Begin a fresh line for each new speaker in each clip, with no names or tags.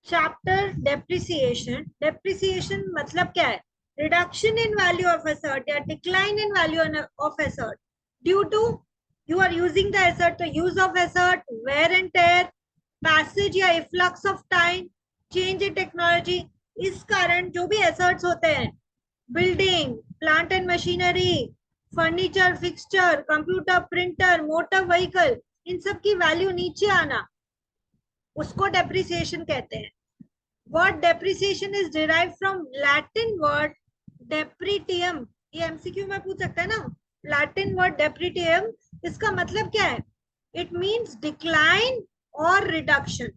Chapter depreciation. Depreciation मतलब क्या है? Reduction in value of asset या decline in value of asset due to you are using the asset. तो use of asset, wear and tear, passage या efflux of time, change in technology. इस कारण जो भी एसेट्स होते हैं, building, plant and machinery, furniture, fixture, computer, printer, motor vehicle, इन सब की वैल्यू नीचे आना, उसको डेप्रिसिएशन कहते हैं. What depreciation is derived from Latin word depretium. ये एमसीक्यू में पूछ सकता है ना. Latin word depretium, इसका मतलब क्या है? It means decline और reduction.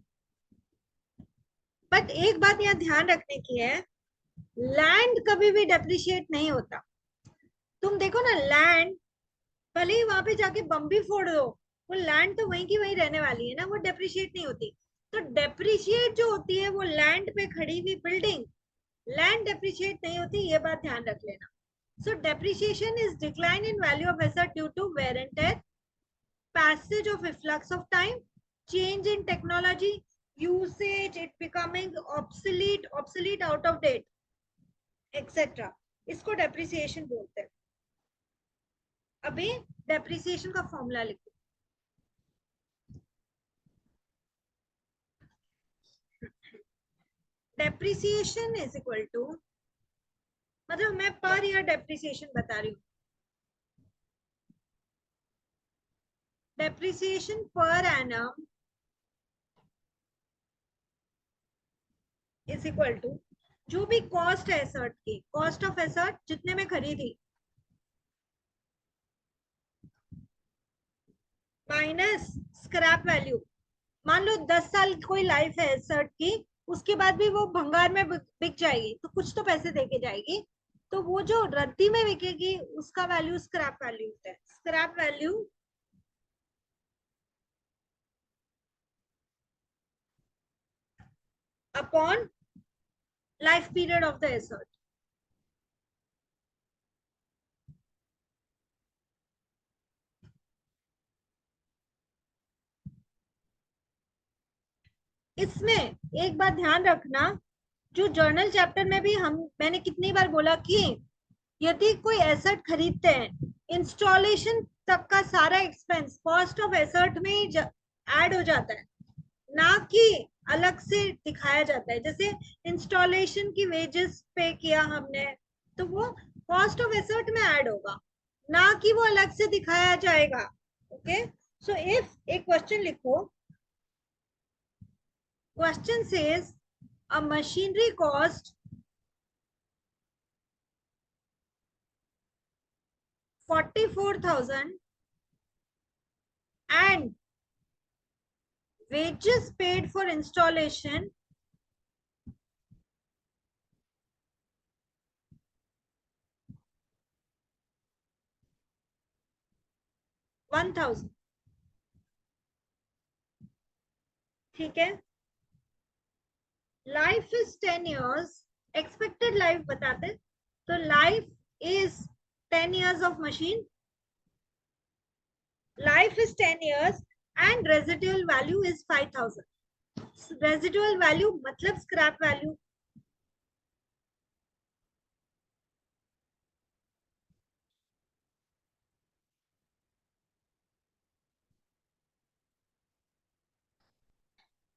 बट एक बात यहाँ ध्यान रखने की है, लैंड कभी भी डेप्रिशिएट नहीं होता. तुम देखो ना, लैंड भले ही वहां पे जाके बम भी फोड़ दो, वो लैंड तो वहीं की वहीं रहने वाली है ना, वो डेप्रिशिएट नहीं होती. तो डेप्रिशिएट जो होती है वो लैंड पे खड़ी हुई बिल्डिंग, लैंड डेप्रिशिएट नहीं होती. ये बात ध्यान रख लेना. So depreciation is decline in value of asset due to wear and tear, passage of efflux of time, change in technology, usage, it becoming obsolete, out of date, etcetera. इसको depreciation बोलते हैं. अभी डेप्रिसिएशन का formula लिखो. Depreciation is equal to, मतलब मैं per year depreciation बता रही हूँ. Depreciation per annum is equal to जो भी कॉस्ट है एसेट की, कॉस्ट ऑफ एसेट जितने में खरीदी, माइनस स्क्रैप वैल्यू. मान लो 10 साल कोई लाइफ है एसेट की, उसके बाद भी वो भंगार में बिक जाएगी, तो कुछ तो पैसे देके जाएगी. तो वो जो रद्दी में बिकेगी उसका वैल्यू स्क्रैप वैल्यू होता है. Scrap value upon life period of the asset. इसमें एक बात ध्यान रखना, जो जर्नल चैप्टर में भी मैंने कितनी बार बोला कि यदि कोई एसेट खरीदते हैं, इंस्टॉलेशन तक का सारा एक्सपेंस कॉस्ट ऑफ एसेट में ही ऐड हो जाता है, ना कि अलग से दिखाया जाता है. जैसे इंस्टॉलेशन की वेजेस पे किया हमने, तो वो कॉस्ट ऑफ एसेट में ऐड होगा, ना कि वो अलग से दिखाया जाएगा. ओके. सो इफ एक क्वेश्चन लिखो, question says a machinery cost 44,000 and wages paid for installation 1,000. ठीक है. Life is 10 years, expected life बताते, तो life is 10 years of machine, life is 10 years and residual value is 5,000. Residual value मतलब scrap value.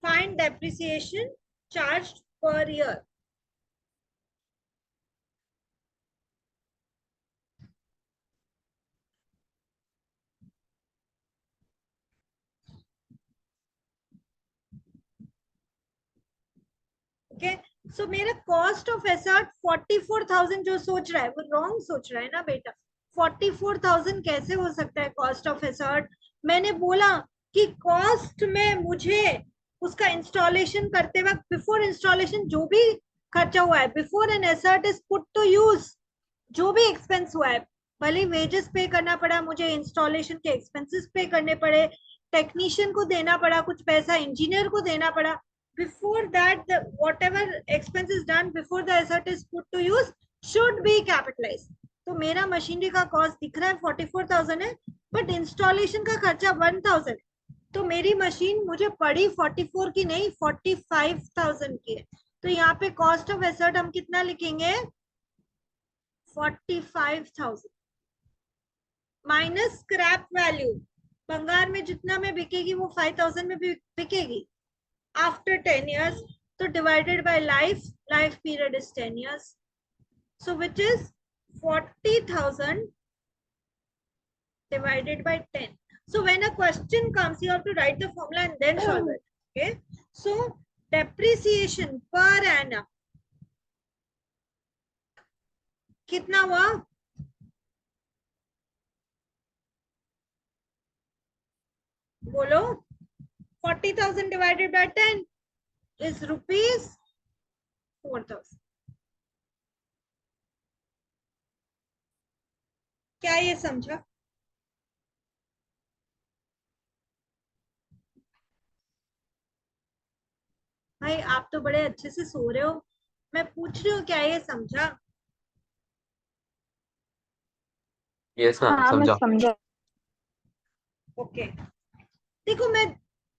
Find depreciation charge per year. Okay. So मेरा cost of asset 44,000 जो सोच रहा है वो wrong सोच रहा है ना बेटा. 44,000 कैसे हो सकता है कॉस्ट ऑफ एसेट? मैंने बोला कि कॉस्ट में मुझे उसका इंस्टॉलेशन करते वक्त, बिफोर इंस्टॉलेशन जो भी खर्चा हुआ है, before an asset is put to use, जो भी एक्सपेंस हुआ है, भले वेजेस पे करना पड़ा मुझे, इंस्टॉलेशन के एक्सपेंसेस पे करने पड़े, टेक्नीशियन को देना पड़ा कुछ पैसा, इंजीनियर को देना पड़ा, before that the whatever expense is done before the asset is put to use should be capitalized. तो मेरा मशीनरी का कॉस्ट दिख रहा है 44,000 है, बट इंस्टॉलेशन का खर्चा 1,000. तो मेरी मशीन मुझे पड़ी 44 की नहीं 45,000 की है, तो यहाँ पे कॉस्ट ऑफ एसेट हम कितना लिखेंगे 45,000 माइनस स्क्रैप वैल्यू, भंगार में जितना में बिकेगी वो 5,000 में भी बिकेगी आफ्टर 10 years, तो divided by life, life period is 10 years, so which is 40,000 divided by 10. So when a question comes, you have to write the formula and then solve it. Okay. So depreciation per annum कितना हुआ? बोलो. 40,000 divided by 10 is rupees 4,000. क्या ये समझा? भाई आप तो बड़े अच्छे से सो रहे हो, मैं पूछ रही हूँ क्या ये समझा?
यस मैम,
हाँ मैं
समझा।
समझा।
ओके. देखो, मैं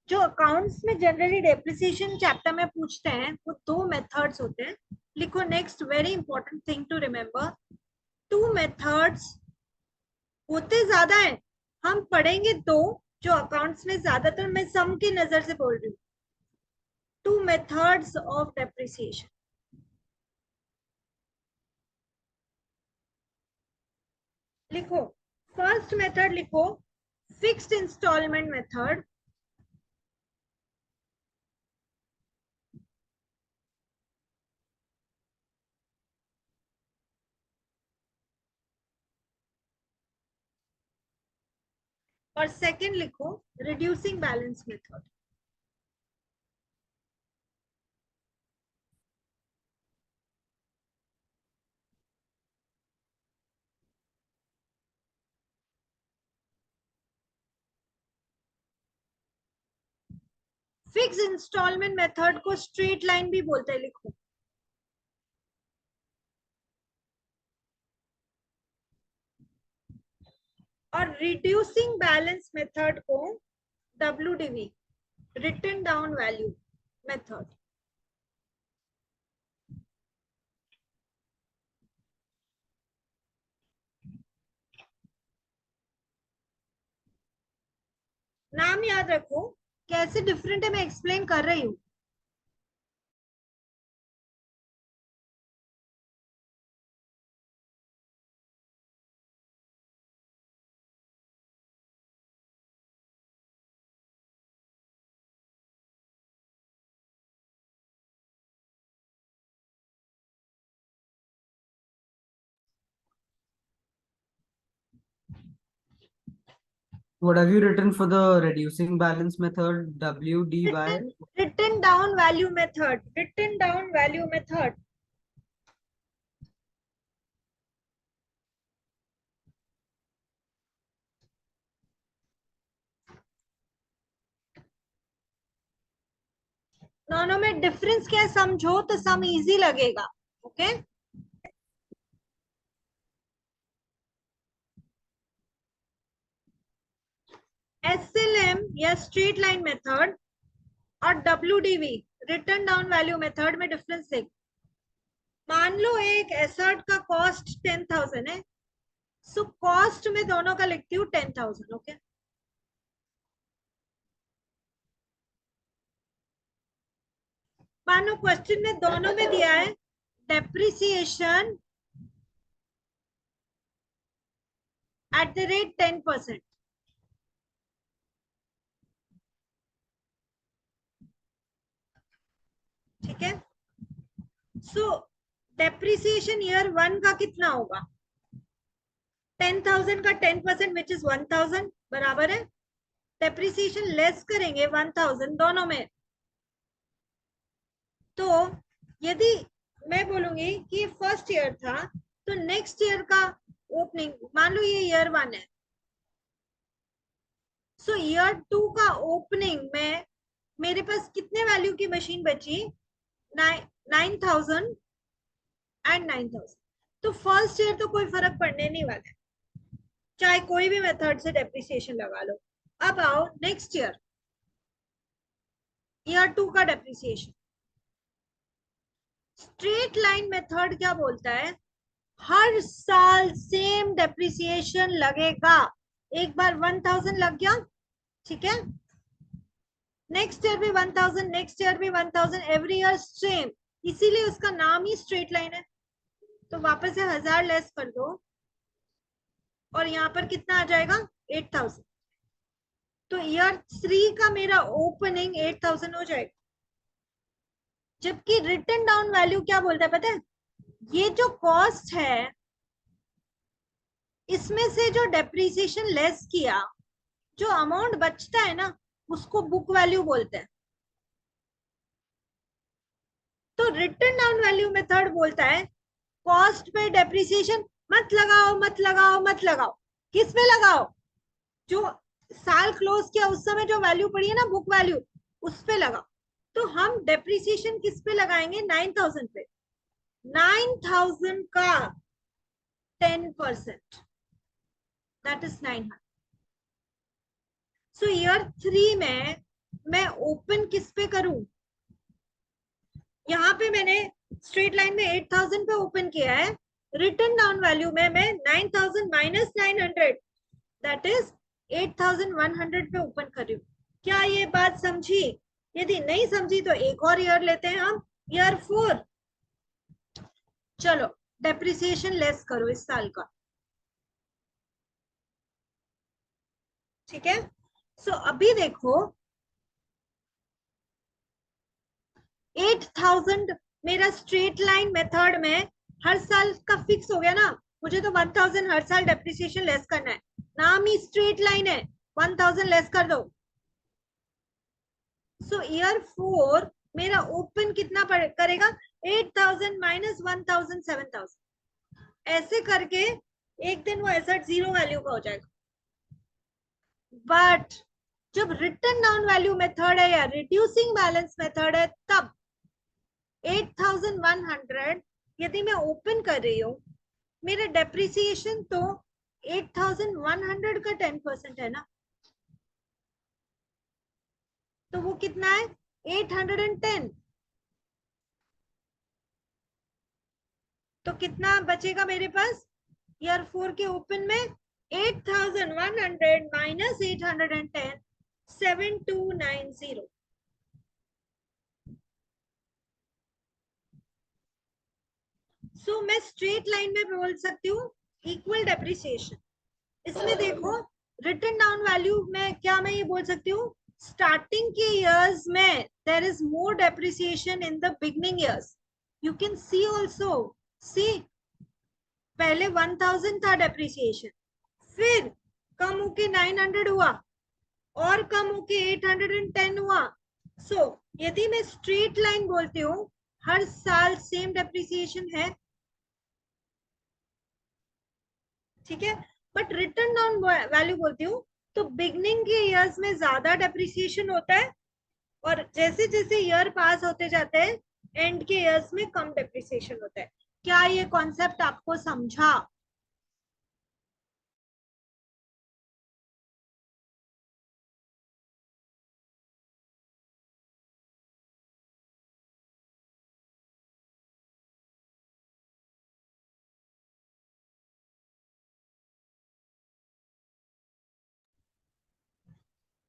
जो अकाउंट्स में जनरली डेप्रिसिएशन चैप्टर में पूछते हैं वो दो मेथड्स होते हैं. लिखो next very important thing to remember, two methods होते ज्यादा है, हम पढ़ेंगे दो, जो अकाउंट्स में ज्यादातर, मैं सम की नजर से बोल रही हूँ. Two methods of depreciation. लिखो, फर्स्ट मेथड लिखो फिक्स्ड इंस्टॉलमेंट मेथड. और सेकंड लिखो reducing balance method. Fix instalment method को स्ट्रेट लाइन भी बोलते हैं. लिखो, और रिड्यूसिंग बैलेंस मेथड को WDV, written down value method. नाम याद रखो, कैसे डिफरेंट है मैं एक्सप्लेन कर रही हूँ.
What have you written for the reducing balance method? WDY?
Written down value method, written down value method. दोनों में डिफरेंस क्या है समझो तो सम इजी लगेगा. ओके. SLM या स्ट्रेट लाइन मेथड और WDV, written down value method में डिफरेंस देख. मान लो एक एसेट का कॉस्ट 10,000 है, सो कॉस्ट में दोनों का लिखती हूँ 10,000. ओके. मानो क्वेश्चन में दोनों में दिया है डेप्रिसिएशन एट द रेट 10%. ठीक है. सो डेप्रिसिएशन ईयर 1 का कितना होगा? 10,000 का 10% विच इज 1,000 बराबर है. डेप्रिसिएशन लेस करेंगे 1,000 दोनों में. तो यदि मैं बोलूंगी कि फर्स्ट ईयर था, तो नेक्स्ट ईयर का ओपनिंग, मान लो ये ईयर 1 है, सो ईयर 2 का ओपनिंग में मेरे पास कितने वैल्यू की मशीन बची? 9,000 एंड 9,000. तो फर्स्ट ईयर तो कोई फर्क पड़ने नहीं वाला है, चाहे कोई भी मेथड से डेप्रिसिएशन लगा लो. अब आओ नेक्स्ट ईयर. ईयर 2 का डेप्रिसिएशन। स्ट्रेट लाइन मेथड क्या बोलता है, हर साल सेम डेप्रिसिएशन लगेगा। एक बार 1000 लग गया, ठीक है, नेक्स्ट ईयर भी 1000, नेक्स्ट ईयर भी 1000, एवरी ईयर सेम, इसीलिए उसका नाम ही स्ट्रेट लाइन है। तो वापस से 1000 लेस कर दो और यहाँ पर कितना आ जाएगा 8000। तो ईयर 3 का मेरा ओपनिंग 8000 हो जाएगा। जबकि रिटन डाउन वैल्यू क्या बोलता है पता है, ये जो कॉस्ट है इसमें से जो डेप्रिसिएशन लेस किया, जो अमाउंट बचता है ना, उसको बुक वैल्यू बोलते हैं। तो रिटन डाउन वैल्यू मेथड बोलता है कॉस्ट पे डेप्रिसिएशन मत लगाओ, मत लगाओ, मत लगाओ। किस पे लगाओ, जो साल क्लोज किया उस समय जो वैल्यू पड़ी है ना, बुक वैल्यू, उस पे लगाओ। तो हम डेप्रिसिएशन किस पे लगाएंगे, 9000 पे। 9000 का 10%, दैट इज 900। सो ईयर 3 में मैं ओपन किस पे करूं, यहाँ पे मैंने स्ट्रेट लाइन में 8000 पे ओपन किया है, रिटन डाउन वैल्यू में मैं 9000 माइनस 900, दैट इज 8100 पे ओपन कर रही हूँ। क्या ये बात समझी? यदि नहीं समझी तो एक और ईयर लेते हैं हम, ईयर 4। चलो डेप्रिसिएशन लेस करो इस साल का, ठीक है। सो अभी देखो 8000 मेरा स्ट्रेट लाइन मेथड में हर साल का फिक्स हो गया ना, मुझे तो 1000 हर साल डेप्रिसिएशन लेस करना है, नाम ही स्ट्रेट लाइन है, 1000 लेस कर दो। सो ईयर 4 मेरा ओपन कितना करेगा, 8000 माइनस 1000, 7000, ऐसे करके एक दिन वो एसेट जीरो वैल्यू का हो जाएगा। बट जब रिटन डाउन वैल्यू मेथड है या रिड्यूसिंग बैलेंस मेथड है, तब 8100 यदि मैं ओपन कर रही हूँ, मेरा डेप्रिसिएशन तो 8100 का 10% है ना, तो वो कितना है 810। तो कितना बचेगा मेरे पास ईयर 4 के ओपन में, 8100 माइनस 810, 7290। सो मैं स्ट्रेट लाइन में बोल सकती हूँ इक्वल डेप्रिसिएशन। इसमें देखो रिटन डाउन वैल्यू में क्या मैं ये बोल सकती हूँ, स्टार्टिंग के इयर्स में there is more depreciation in the beginning years. You can see also, see पहले 1000 था डेप्रिसिएशन, फिर कम होके 900 हुआ, और कम होके 810 हुआ। सो यदि मैं स्ट्रेट लाइन बोलती हूँ हर साल सेम डेप्रिसिएशन है, ठीक है, बट रिटर्न डाउन वैल्यू बोलती हूँ तो बिगनिंग के इयर्स में ज्यादा डेप्रिसिएशन होता है, और जैसे जैसे ईयर पास होते जाते हैं एंड के इयर्स में कम डेप्रिसिएशन होता है। क्या ये कॉन्सेप्ट आपको समझा?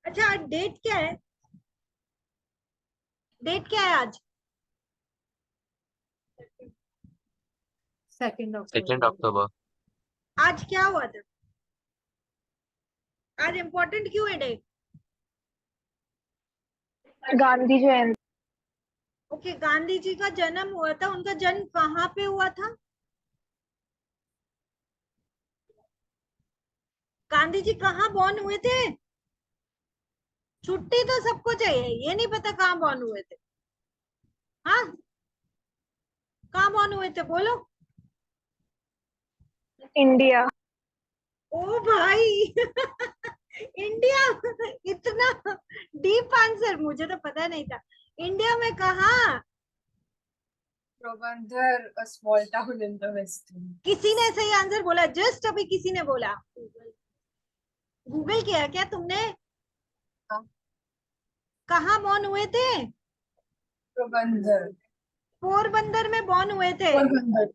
अच्छा आज डेट क्या है, डेट क्या है आज?
सेकेंड
सेकेंड
अक्टूबर
अक्टूबर।
आज क्या हुआ था, आज इम्पोर्टेंट क्यों है डेट?
गांधी जयंती।
ओके, गांधी जी का जन्म हुआ था, उनका जन्म कहाँ पे हुआ था? गांधी जी कहाँ बॉर्न हुए थे? छुट्टी तो सबको चाहिए, ये नहीं पता कहाँ बॉर्न हुए थे। हाँ, कहाँ बॉर्न हुए थे बोलो?
इंडिया।
ओ भाई इंडिया, इतना डीप आंसर, मुझे तो पता नहीं था। इंडिया में कहाँ?
Porbandar, a small town in the west.
किसी ने सही आंसर बोला, जस्ट अभी किसी ने बोला। गूगल किया क्या तुमने?
हाँ।
कहाँ बॉर्न हुए थे?
प्रबंधन।
पोरबंदर में बॉर्न हुए थे।
प्रबंधन।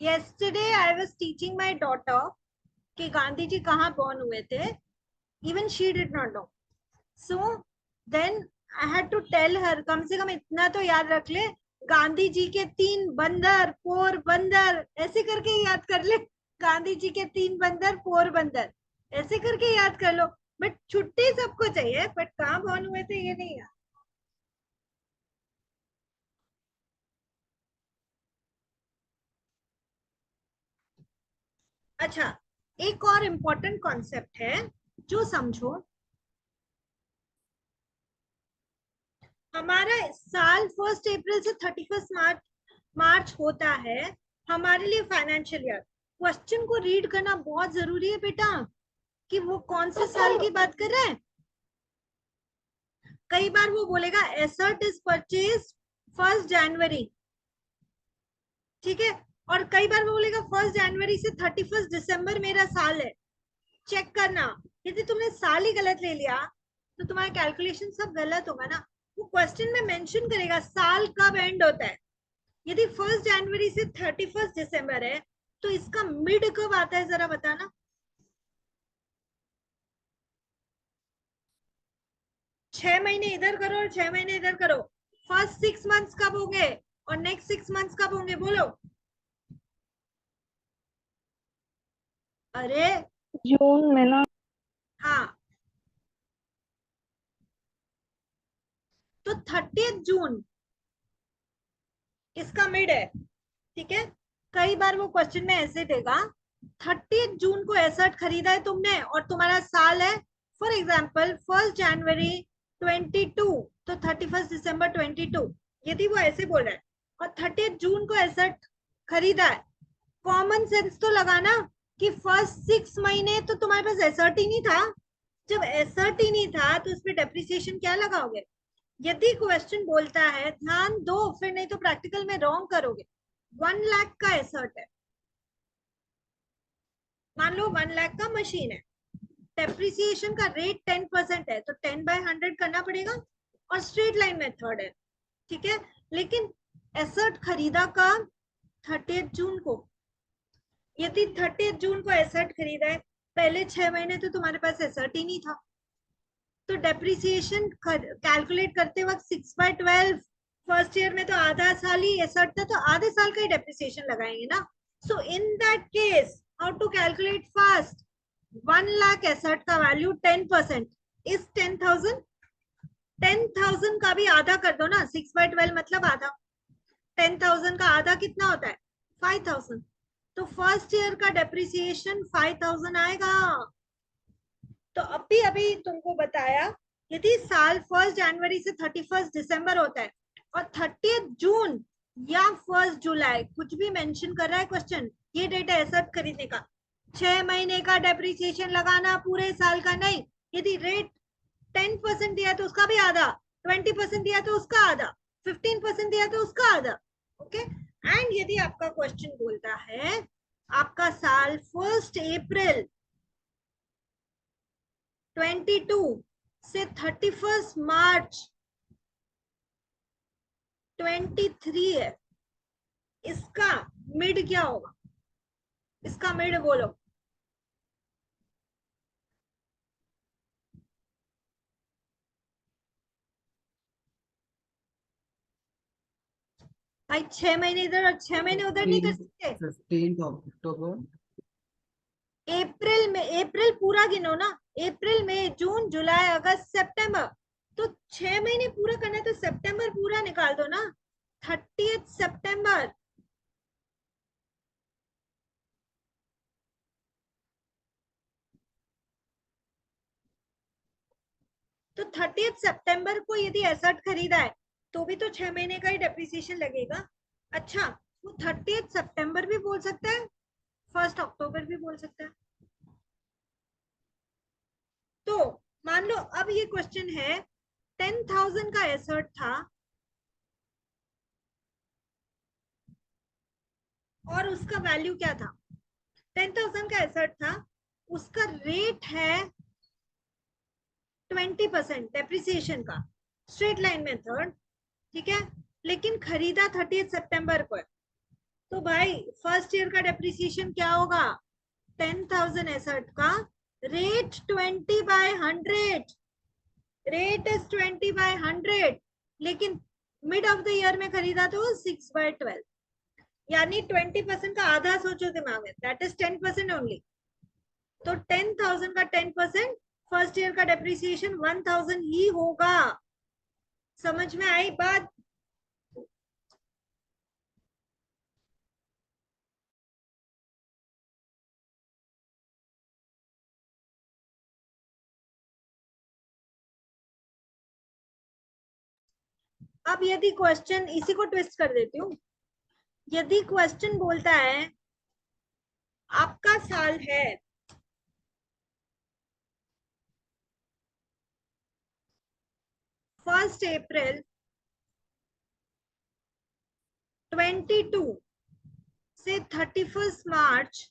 yesterday I was teaching my daughter कि गांधी जी कहाँ बॉर्न हुए थे. even she did not know. so then I had to tell her, कम से कम इतना तो याद रख ले, गांधी जी के 3 बंदर पोरबंदर, ऐसे करके याद कर ले. गांधी जी के 3 बंदर पोरबंदर, ऐसे करके याद कर लो. बट छुट्टी सबको चाहिए, बट कहाँ बॉर्न हुए थे ये नहीं याद. अच्छा, एक और इम्पोर्टेंट कॉन्सेप्ट है जो समझो. हमारा साल 1 अप्रैल से 31 मार्च होता है हमारे लिए फाइनेंशियल ईयर. क्वेश्चन को रीड करना बहुत जरूरी है बेटा, कि वो कौन से साल की बात कर रहे हैं. कई बार वो बोलेगा एसेट इज परचेज 1 जनवरी, ठीक है, और कई बार वो बोलेगा 1 जनवरी से 31 दिसंबर मेरा साल है. चेक करना, यदि तुमने साल ही गलत ले लिया तो तुम्हारा कैलकुलेशन सब गलत होगा ना. वो क्वेश्चन में मेंशन करेगा साल कब एंड होता है. यदि 1 जनवरी से 31 दिसंबर है तो इसका मिड कब आता है जरा बताना. छह महीने इधर करो और 6 महीने इधर करो. फर्स्ट 6 मंथ्स कब होंगे और नेक्स्ट 6 मंथ्स कब होंगे बोलो. अरे
जून में ना.
हाँ, तो 30 जून इसका मिड है, ठीक है. कई बार वो क्वेश्चन में ऐसे देगा 30 जून को एसेट खरीदा है तुमने और तुम्हारा साल है फॉर एग्जांपल 1 जनवरी 22 तो 31 दिसंबर 22. यदि वो ऐसे बोल रहा है और 30 जून को एसेट खरीदा है, कॉमन सेंस तो लगाना कि फर्स्ट 6 महीने तो तुम्हारे पास एसेट ही नहीं था. जब एसेट ही नहीं था तो उसमें डेप्रिसिएशन क्या लगाओगे. यदि क्वेश्चन बोलता है, ध्यान दो फिर नहीं तो प्रैक्टिकल में रॉन्ग करोगे. 1 लाख का एसेट है, मान लो 1 लाख का मशीन है, डेप्रिसिएशन का रेट 10% है तो 10/100 करना पड़ेगा और स्ट्रेट लाइन मेथड है, ठीक है. लेकिन एसेट खरीदा का 30 जून को. यदि 30 जून को एसेट खरीदा है, पहले 6 महीने तो तुम्हारे पास एसेट ही नहीं था, तो डेप्रिसिएशन कैलकुलेट करते वक्त 6/12, फर्स्ट ईयर में तो आधा साल ही एसेट था तो आधे साल का ही डेप्रिसिएशन लगाएंगे ना. So in that case how to calculate fast. 1 lakh asset का वैल्यू 10% इज 10,000. 10,000 का भी आधा कर दो ना, 6/12 मतलब आधा. 10,000 का आधा कितना होता है 5,000. तो फर्स्ट ईयर का डेप्रिसिएशन 5,000 आएगा. तो अभी अभी तुमको बताया, यदि साल 1 जनवरी से 31 दिसंबर होता है और 30 जून या 1 जुलाई कुछ भी मेंशन कर रहा है क्वेश्चन, ये डेट है एसेट खरीदने का, 6 महीने का डेप्रिसिएशन लगाना, पूरे साल का नहीं. यदि रेट 10% दिया तो उसका भी आधा, 20% दिया तो उसका आधा, 15% दिया तो उसका आधा. ओके. एंड यदि आपका क्वेश्चन बोलता है आपका साल 1 अप्रैल 22 से 31 मार्च 23 है, इसका मिड क्या होगा. इसका मिड बोलो. भाई 6 महीने इधर और 6 महीने उधर नहीं कर सकते.
15th October.
अप्रैल में, अप्रैल पूरा गिनो ना. अप्रैल मई जून जुलाई अगस्त सितंबर, तो 6 महीने पूरा करना है तो सितंबर पूरा निकाल दो ना. 30 सितंबर. तो 30 सितंबर को यदि एसेट खरीदा है तो भी तो 6 महीने का ही डेप्रिसिएशन लगेगा. अच्छा, वो 30 सितंबर भी बोल सकता है, 1 अक्टूबर भी बोल सकता है. तो मान लो अब ये क्वेश्चन है 10,000 का एसेट था और उसका वैल्यू क्या था. 10,000 का एसेट था, उसका रेट है 20% डेप्रिसिएशन का. स्ट्रेट लाइन मेथड, ठीक है, लेकिन खरीदा 30 सितंबर को है, तो भाई फर्स्ट ईयर का डेप्रिसिएशन क्या होगा? 10,000 एसेट का रेट 20/100, रेट इज 20/100, लेकिन मिड ऑफ द ईयर में खरीदा तो 6/12, यानी 20% का आधा सोचो दिमाग में, दैट इज 10% ओनली। तो 10,000 का 10% फर्स्ट ईयर का डेप्रिसिएशन 1,000 ही होगा। समझ में आई बात? अब यदि क्वेश्चन, इसी को ट्विस्ट कर देती हूँ, यदि क्वेश्चन बोलता है आपका साल है फर्स्ट अप्रैल 22 से 31 मार्च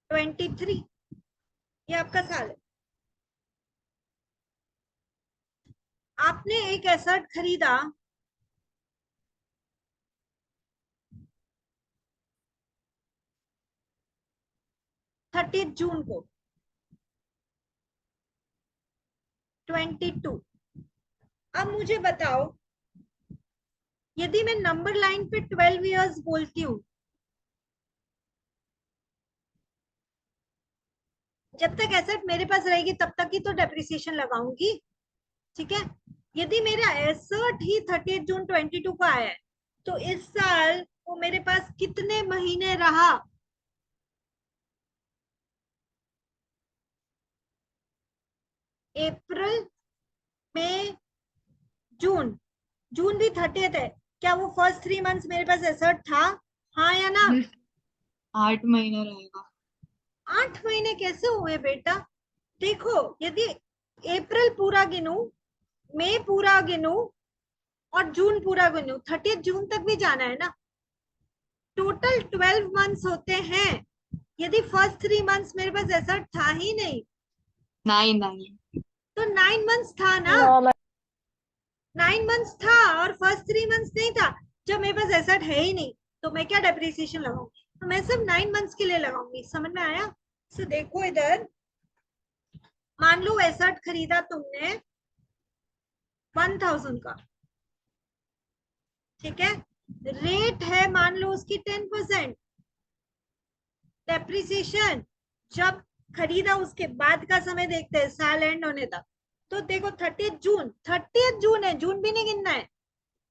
23, ये आपका साल है। आपने एक एसेट खरीदा 30 जून को 22। अब मुझे बताओ, यदि मैं नंबर लाइन पे 12 इयर्स बोलती हूँ, जब तक एसेट मेरे पास रहेगी तब तक ही तो डेप्रिसिएशन लगाऊंगी, ठीक है। यदि मेरा एसेट ही 30 जून 22 को आया है, तो इस साल वो मेरे पास कितने महीने रहा? अप्रैल, मई, जून। जून भी 30th है, क्या वो फर्स्ट 3 मंथ्स मेरे पास एसेट था? हाँ या ना?
8 महीने रहेगा।
8 महीने कैसे हुए बेटा? देखो, यदि अप्रैल पूरा गिनू, मई पूरा गिनू और जून पूरा गिनू, 30 जून तक भी जाना है ना। टोटल 12 मंथ्स होते हैं। यदि फर्स्ट 3 मंथ्स मेरे पास एसेट था ही नहीं,
9
तो 9 मंथ्स था ना। 9 मंथ्स था और फर्स्ट 3 मंथ्स नहीं था। जब मेरे पास एसेट है ही नहीं, तो मैं क्या डेप्रिसिएशन लगाऊंगी? तो मैं सिर्फ 9 मंथ्स के लिए लगाऊंगी। समझ में आया? सो देखो इधर, मान लो एसेट खरीदा तुमने 1,000 का, ठीक है, रेट है मान लो उसकी 10%। डेप्रिसिएशन जब खरीदा उसके बाद का समय देखते हैं, साल एंड होने तक। तो देखो 30 जून है, जून भी नहीं गिनना है।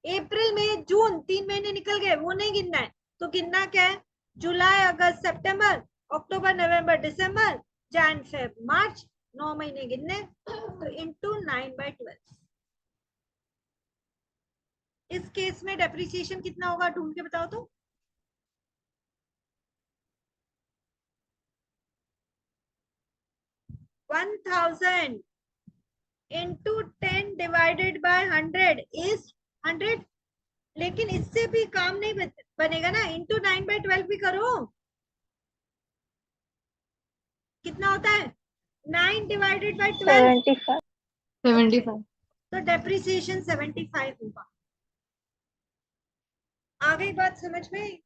अप्रैल में जून 3 महीने निकल गए, वो नहीं गिनना है। तो गिनना क्या है? जुलाई, अगस्त, सितंबर, अक्टूबर, नवंबर, दिसंबर, जैन, फेब, मार्च, 9 महीने गिनने। तो इंटू 9/12। इस केस में डेप्रिसिएशन कितना होगा ढूंढ के बताओ तो। 1,000 इंटू 10 डिवाइडेड बाय 100 इज 100। लेकिन इससे भी काम नहीं बनेगा ना, इंटू 9/12 भी करो। कितना होता है? 9 डिवाइडेड बाय 12,
75।
तो डेप्रिसिएशन 75 होगा। आ गई बात समझ में?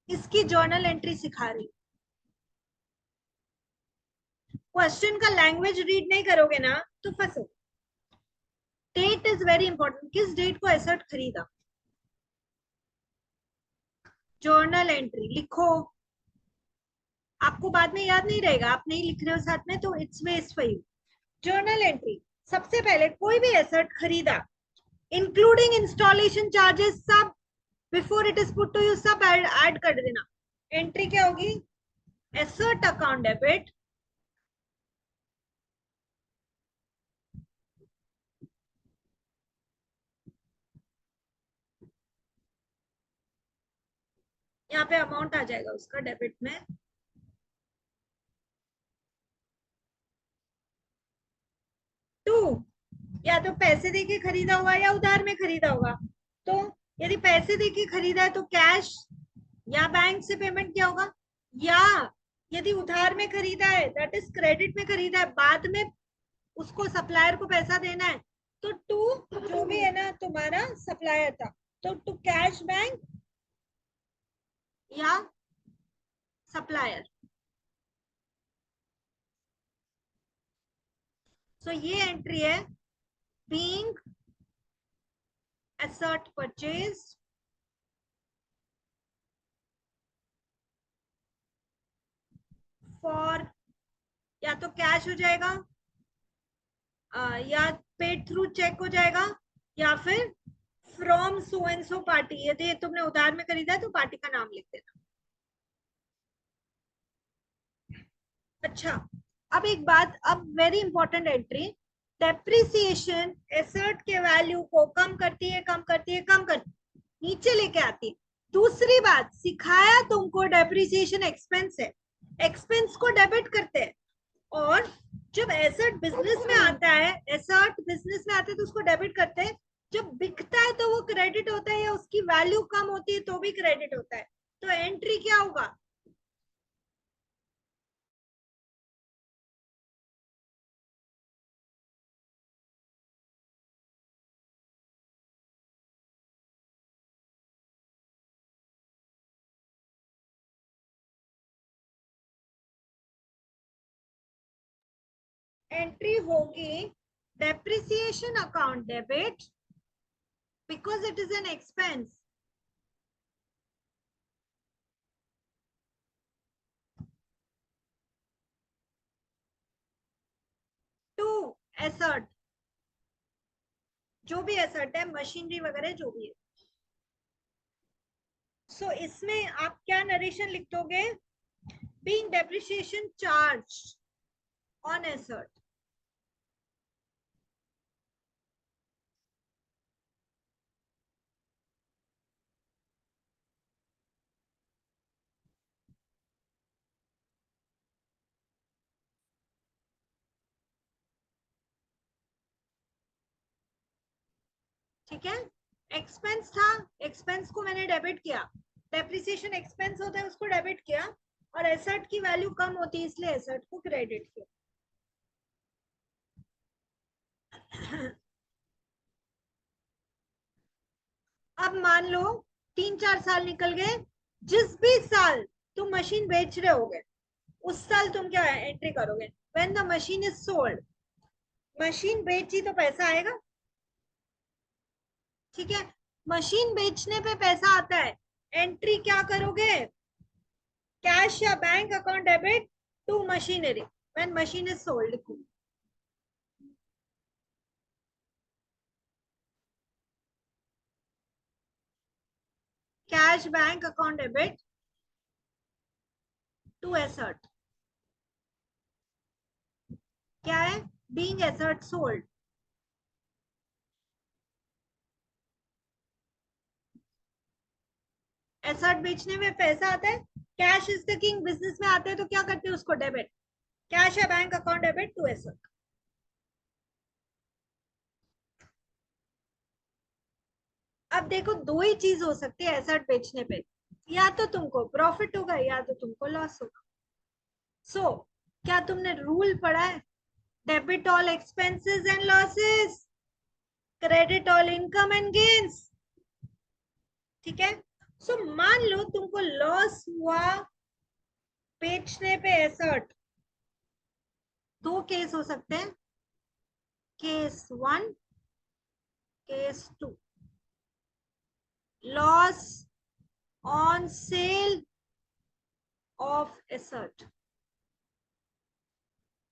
इसकी जर्नल एंट्री सिखा रही। क्वेश्चन का लैंग्वेज रीड नहीं करोगे ना तो फंसो। Date is very important. किस डेट को एसेट खरीदा? जर्नल एंट्री लिखो। आपको बाद में याद नहीं रहेगा, आप नहीं लिख रहे हो साथ में, तो it's waste for you. Journal entry, सबसे पहले कोई भी एसेट खरीदा, इंक्लूडिंग इंस्टॉलेशन चार्जेस, सब before it is put to use सब ऐड कर देना। एंट्री क्या होगी? एसेट अकाउंट डेबिट, यहाँ पे अमाउंट आ जाएगा उसका डेबिट में, टू, या तो पैसे देके खरीदा हुआ या उधार में खरीदा होगा। तो यदि पैसे देके खरीदा है तो कैश या बैंक से पेमेंट किया होगा, या यदि उधार में खरीदा है दैट इज क्रेडिट में खरीदा है, बाद में उसको सप्लायर को पैसा देना है, तो टू जो भी है ना तुम्हारा सप्लायर था, तो टू कैश बैंक या सप्लायर। सो ये एंट्री है बीइंग एसेट परचेज फॉर, या तो कैश हो जाएगा या पेड थ्रू चेक हो जाएगा, या फिर from so and so party, यदि तुमने उधार में खरीदा है तो पार्टी का नाम लिख देना। अच्छा, अब एक बात, अब very important entry, depreciation asset के वैल्यू को कम करती है, कम करती है, कम करती है, नीचे लेके आती है। दूसरी बात, सिखाया तुमको डेप्रिसिएशन एक्सपेंस है, एक्सपेंस को डेबिट करते हैं, और जब एसेट बिजनेस में आता है, एसेट बिजनेस में आता है तो उसको डेबिट करते हैं, जब बिकता है तो वो क्रेडिट होता है, या उसकी वैल्यू कम होती है तो भी क्रेडिट होता है। तो एंट्री क्या होगा? एंट्री होगी depreciation account debit because it is an expense to asset, जो भी एसेट है, मशीनरी वगैरह जो भी है। सो इसमें आप क्या नरेशन लिख दोगे? Being depreciation charge on asset, ठीक है? एक्सपेंस था, एक्सपेंस को मैंने डेबिट किया, डेप्रिसिएशन एक्सपेंस होता है उसको डेबिट किया, और एसेट की वैल्यू कम होती है इसलिए एसेट को क्रेडिट किया। अब मान लो 3-4 साल निकल गए, जिस भी साल तुम मशीन बेच रहे होगे उस साल तुम क्या एंट्री करोगे? When the machine is sold, machine बेची तो पैसा आएगा, ठीक है? मशीन बेचने पे पैसा आता है, एंट्री क्या करोगे? कैश या bank account debit to machinery when machine is sold. Cash bank account debit to asset, क्या है? Being asset sold. एसेट बेचने में पैसा आता है, cash is the king, business में आते हैं तो क्या करते हैं उसको डेबिट, कैश या bank account debit to asset. अब देखो दो ही चीज हो सकती है एसेट बेचने पे, या तो तुमको प्रॉफिट होगा या तो तुमको लॉस होगा। सो क्या तुमने रूल पढ़ा है? Debit all expenses and losses, credit all income and gains, ठीक है? सो मान लो तुमको लॉस हुआ बेचने पे एसेट, दो केस हो सकते हैं, case 1, case 2, loss on sale of asset,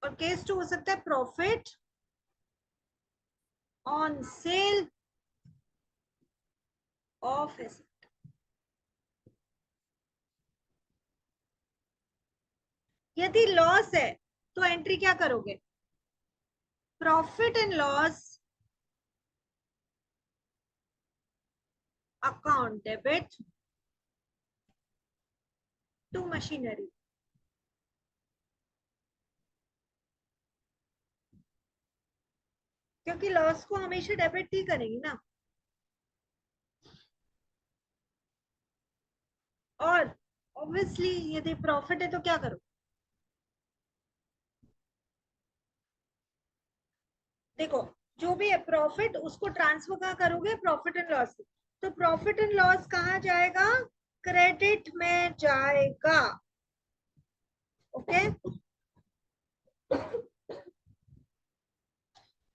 और केस 2 हो सकता है profit on sale of asset. यदि लॉस है तो एंट्री क्या करोगे? Profit and loss account debit to machinery, क्योंकि लॉस को हमेशा डेबिट ही करेंगे ना। ऑब्वियसली यदि प्रॉफिट है तो क्या करो, देखो जो भी है प्रॉफिट उसको ट्रांसफर कहाँ करोगे, प्रॉफिट एंड लॉस। तो प्रॉफिट एंड लॉस कहाँ जाएगा, क्रेडिट में जाएगा। ओके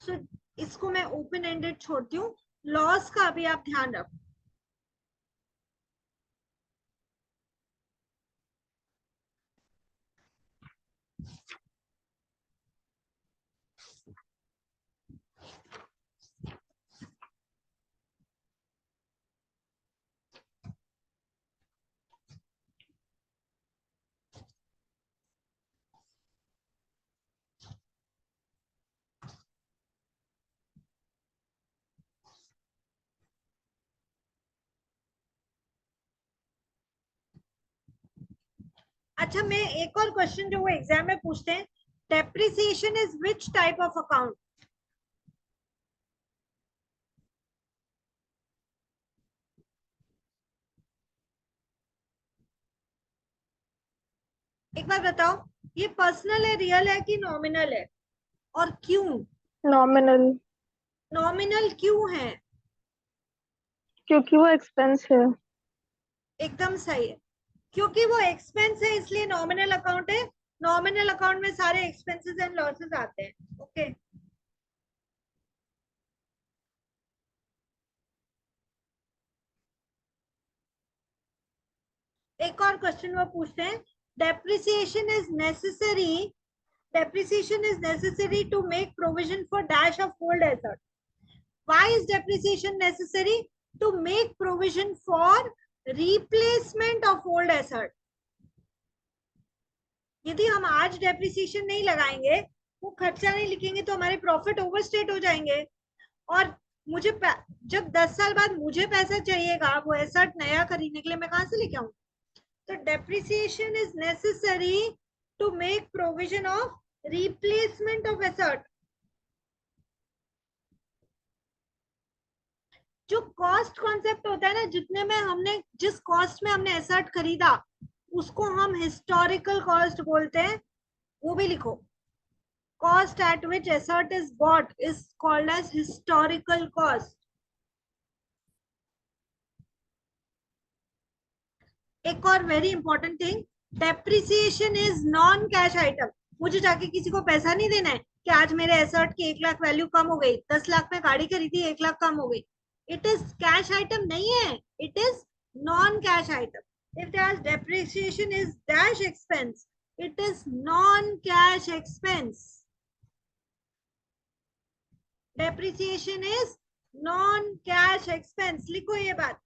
सो इसको मैं ओपन एंडेड छोड़ती हूँ। लॉस का भी आप ध्यान रखो। अच्छा मैं एक और क्वेश्चन जो वो एग्जाम में पूछते हैं, depreciation is which type of account. एक बार बताओ, ये पर्सनल है, रियल है कि नॉमिनल है, और क्यों
नॉमिनल,
नॉमिनल क्यों है।
क्योंकि वो एक्सपेंस है।
एकदम सही है, क्योंकि वो एक्सपेंस है इसलिए नॉमिनल अकाउंट है। नॉमिनल अकाउंट में सारे एक्सपेंसेस एंड लॉसेस आते हैं। ओके एक और क्वेश्चन वो पूछते हैं, depreciation is necessary, depreciation is necessary to make provision for dash of old asset. Why is depreciation necessary? To make provision for replacement of old asset. यदि हम आज डेप्रिसिएशन नहीं लगाएंगे, वो खर्चा नहीं लिखेंगे, तो हमारे प्रॉफिट ओवरस्टेट हो जाएंगे। और मुझे जब 10 साल बाद मुझे पैसा चाहिएगा वो एसेट नया खरीदने के लिए, मैं कहां से लेके आऊं। तो depreciation is necessary to make provision of replacement of asset. जो कॉस्ट कॉन्सेप्ट होता है ना, जितने में हमने जिस कॉस्ट में हमने एसेट खरीदा उसको हम हिस्टोरिकल कॉस्ट बोलते हैं, वो भी लिखो। Cost at which asset is bought is called as historical cost. एक और very important thing, depreciation is non cash item. मुझे जाके किसी को पैसा नहीं देना है कि आज मेरे एसेट की 1 लाख वैल्यू कम हो गई, 10 लाख में गाड़ी खरीदी 1 लाख कम हो गई। इट इज कैश आइटम नहीं है, it is non cash item. If there's depreciation is dash expense, it is non cash expense. depreciation is non cash expense, लिखो ये बात।